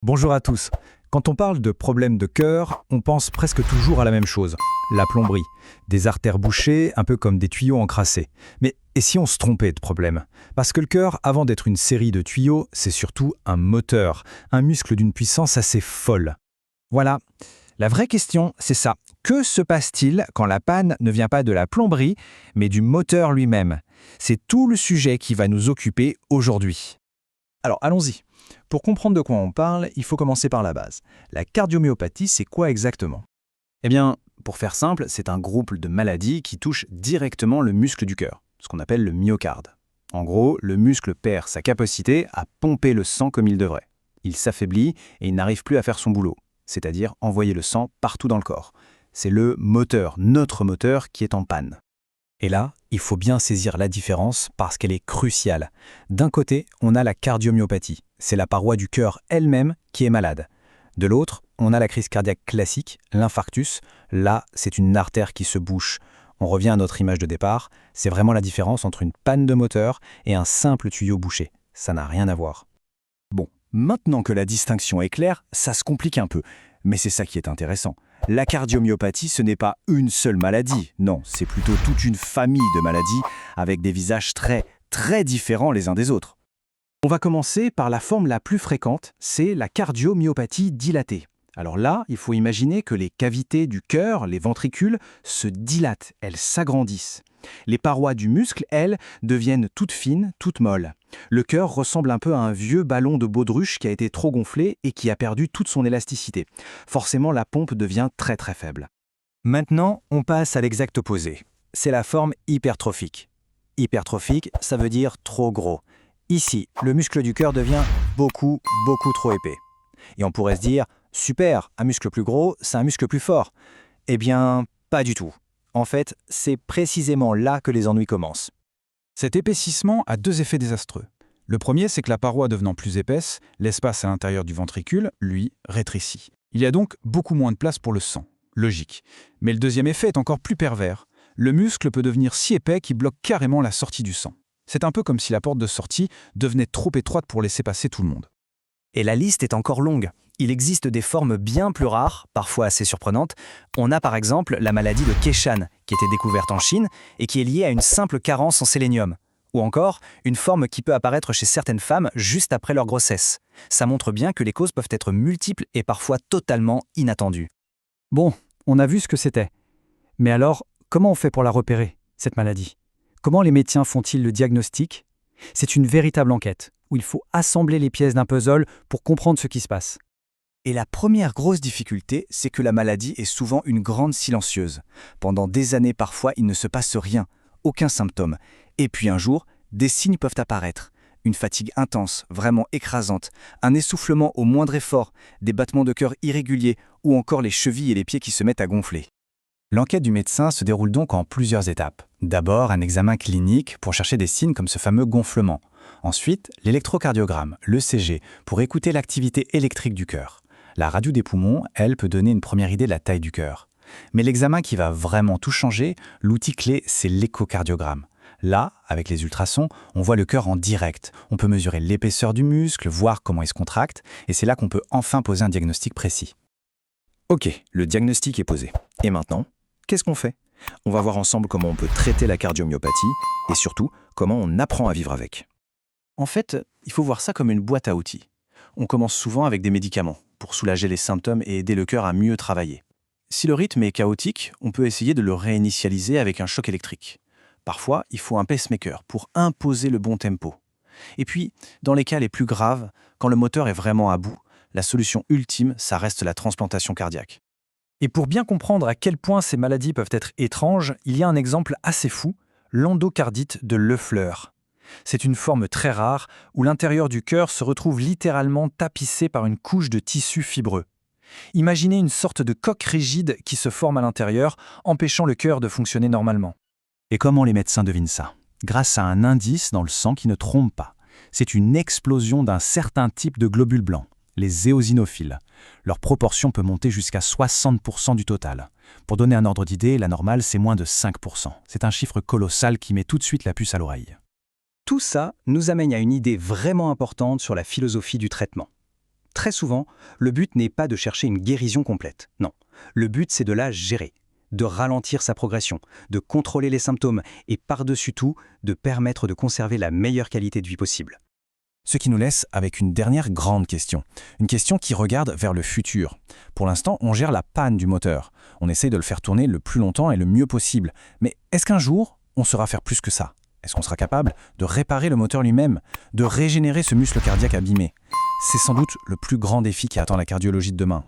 Bonjour à tous. Quand on parle de problèmes de cœur, on pense presque toujours à la même chose, la plomberie. Des artères bouchées, un peu comme des tuyaux encrassés. Mais et si on se trompait de problème? Parce que le cœur, avant d'être une série de tuyaux, c'est surtout un moteur, un muscle d'une puissance assez folle. Voilà. La vraie question, c'est ça. Que se passe-t-il quand la panne ne vient pas de la plomberie, mais du moteur lui-même? C'est tout le sujet qui va nous occuper aujourd'hui. Alors allons-y. Pour comprendre de quoi on parle, il faut commencer par la base. La cardiomyopathie, c'est quoi exactement? Eh bien, pour faire simple, c'est un groupe de maladies qui touchent directement le muscle du cœur, ce qu'on appelle le myocarde. En gros, le muscle perd sa capacité à pomper le sang comme il devrait. Il s'affaiblit et il n'arrive plus à faire son boulot, c'est-à-dire envoyer le sang partout dans le corps. C'est le moteur, notre moteur, qui est en panne. Et là, il faut bien saisir la différence parce qu'elle est cruciale. D'un côté, on a la cardiomyopathie. C'est la paroi du cœur elle-même qui est malade. De l'autre, on a la crise cardiaque classique, l'infarctus. Là, c'est une artère qui se bouche. On revient à notre image de départ. C'est vraiment la différence entre une panne de moteur et un simple tuyau bouché. Ça n'a rien à voir. Bon, maintenant que la distinction est claire, ça se complique un peu. Mais c'est ça qui est intéressant. La cardiomyopathie, ce n'est pas une seule maladie. Non, c'est plutôt toute une famille de maladies avec des visages très différents les uns des autres. On va commencer par la forme la plus fréquente, c'est la cardiomyopathie dilatée. Alors là, il faut imaginer que les cavités du cœur, les ventricules, se dilatent, elles s'agrandissent. Les parois du muscle, elles, deviennent toutes fines, toutes molles. Le cœur ressemble un peu à un vieux ballon de baudruche qui a été trop gonflé et qui a perdu toute son élasticité. Forcément, la pompe devient très faible. Maintenant, on passe à l'exact opposé. C'est la forme hypertrophique. Hypertrophique, ça veut dire trop gros. Ici, le muscle du cœur devient beaucoup trop épais. Et on pourrait se dire, super, un muscle plus gros, c'est un muscle plus fort. Eh bien, pas du tout. En fait, c'est précisément là que les ennuis commencent. Cet épaississement a deux effets désastreux. Le premier, c'est que la paroi devenant plus épaisse, l'espace à l'intérieur du ventricule, lui, rétrécit. Il y a donc beaucoup moins de place pour le sang. Logique. Mais le deuxième effet est encore plus pervers. Le muscle peut devenir si épais qu'il bloque carrément la sortie du sang. C'est un peu comme si la porte de sortie devenait trop étroite pour laisser passer tout le monde. Et la liste est encore longue. Il existe des formes bien plus rares, parfois assez surprenantes. On a par exemple la maladie de Keshan, qui était découverte en Chine et qui est liée à une simple carence en sélénium. Ou encore, une forme qui peut apparaître chez certaines femmes juste après leur grossesse. Ça montre bien que les causes peuvent être multiples et parfois totalement inattendues. Bon, on a vu ce que c'était. Mais alors, comment on fait pour la repérer, cette maladie? Comment les médecins font-ils le diagnostic? C'est une véritable enquête, où il faut assembler les pièces d'un puzzle pour comprendre ce qui se passe. Et la première grosse difficulté, c'est que la maladie est souvent une grande silencieuse. Pendant des années parfois, il ne se passe rien, aucun symptôme. Et puis un jour, des signes peuvent apparaître. Une fatigue intense, vraiment écrasante, un essoufflement au moindre effort, des battements de cœur irréguliers ou encore les chevilles et les pieds qui se mettent à gonfler. L'enquête du médecin se déroule donc en plusieurs étapes. D'abord, un examen clinique pour chercher des signes comme ce fameux gonflement. Ensuite, l'électrocardiogramme, l'ECG, pour écouter l'activité électrique du cœur. La radio des poumons, elle, peut donner une première idée de la taille du cœur. Mais l'examen qui va vraiment tout changer, l'outil clé, c'est l'échocardiogramme. Là, avec les ultrasons, on voit le cœur en direct. On peut mesurer l'épaisseur du muscle, voir comment il se contracte, et c'est là qu'on peut enfin poser un diagnostic précis. Ok, le diagnostic est posé. Et maintenant, qu'est-ce qu'on fait? On va voir ensemble comment on peut traiter la cardiomyopathie, et surtout, comment on apprend à vivre avec. En fait, il faut voir ça comme une boîte à outils. On commence souvent avec des médicaments, pour soulager les symptômes et aider le cœur à mieux travailler. Si le rythme est chaotique, on peut essayer de le réinitialiser avec un choc électrique. Parfois, il faut un pacemaker pour imposer le bon tempo. Et puis, dans les cas les plus graves, quand le moteur est vraiment à bout, la solution ultime, ça reste la transplantation cardiaque. Et pour bien comprendre à quel point ces maladies peuvent être étranges, il y a un exemple assez fou, l'endocardite de Leffler. C'est une forme très rare où l'intérieur du cœur se retrouve littéralement tapissé par une couche de tissu fibreux. Imaginez une sorte de coque rigide qui se forme à l'intérieur, empêchant le cœur de fonctionner normalement. Et comment les médecins devinent ça? Grâce à un indice dans le sang qui ne trompe pas. C'est une explosion d'un certain type de globules blancs, les éosinophiles. Leur proportion peut monter jusqu'à 60% du total. Pour donner un ordre d'idée, la normale, c'est moins de 5%. C'est un chiffre colossal qui met tout de suite la puce à l'oreille. Tout ça nous amène à une idée vraiment importante sur la philosophie du traitement. Très souvent, le but n'est pas de chercher une guérison complète. Non. Le but, c'est de la gérer, de ralentir sa progression, de contrôler les symptômes et par-dessus tout, de permettre de conserver la meilleure qualité de vie possible. Ce qui nous laisse avec une dernière grande question. Une question qui regarde vers le futur. Pour l'instant, on gère la panne du moteur. On essaye de le faire tourner le plus longtemps et le mieux possible. Mais est-ce qu'un jour, on saura faire plus que ça? Est-ce qu'on sera capable de réparer le moteur lui-même, de régénérer ce muscle cardiaque abîmé? C'est sans doute le plus grand défi qui attend la cardiologie de demain.